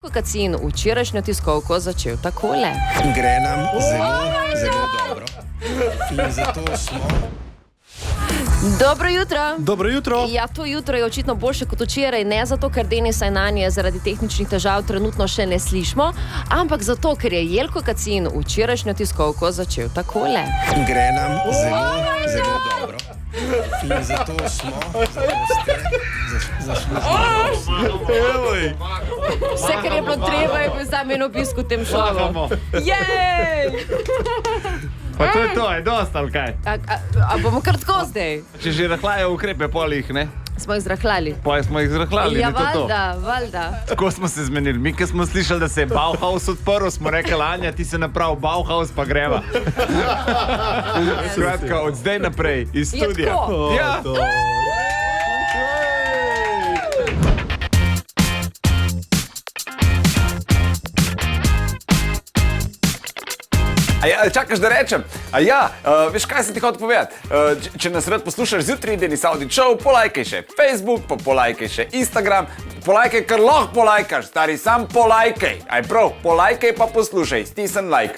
Kacin včerajšnjo tiskovko začel takole. Gre nam zelo dobro. In zato smo... Dobro jutro. Dobro jutro. Ja, to jutro je očitno boljše kot včeraj, ne zato, ker Denisa Inanje zaradi tehničnih težav trenutno še ne slišimo, ampak zato, ker je Jelko Kacin včerajšnjo tiskovko začel takole. Gre nam zelo dobro. In zato ste zaslužili. Vse, kar je bilo treba, je bil sam en obisk v tem šovu. Jej! Pa to je to, je dosta ali kaj? A bomo kar tako zdaj? Če že rahlajo ukrepe, pol jih, ne? Smo jih zrahlali. Pol smo jih zrahlali, Ja, ne to to. valjda. Tako smo se zmenili. Mi, ki smo slišali, da se je Bauhaus odprl, smo rekli, Anja, ti se naprav Bauhaus, pa greva. Skratka, od zdaj naprej, iz Je studija. tako? Ja. A ja, čakaš, da rečem? A ja, veš, kaj sem ti hotel povedati? Če nas rad poslušaš zjutraj, Denis Audić Show, polajkaj še Facebook, pa polajkaj še Instagram, polajkaj, kar lahko polajkaš, stari, sam polajkaj. Aj prav, polajkaj pa poslušaj, stisni like.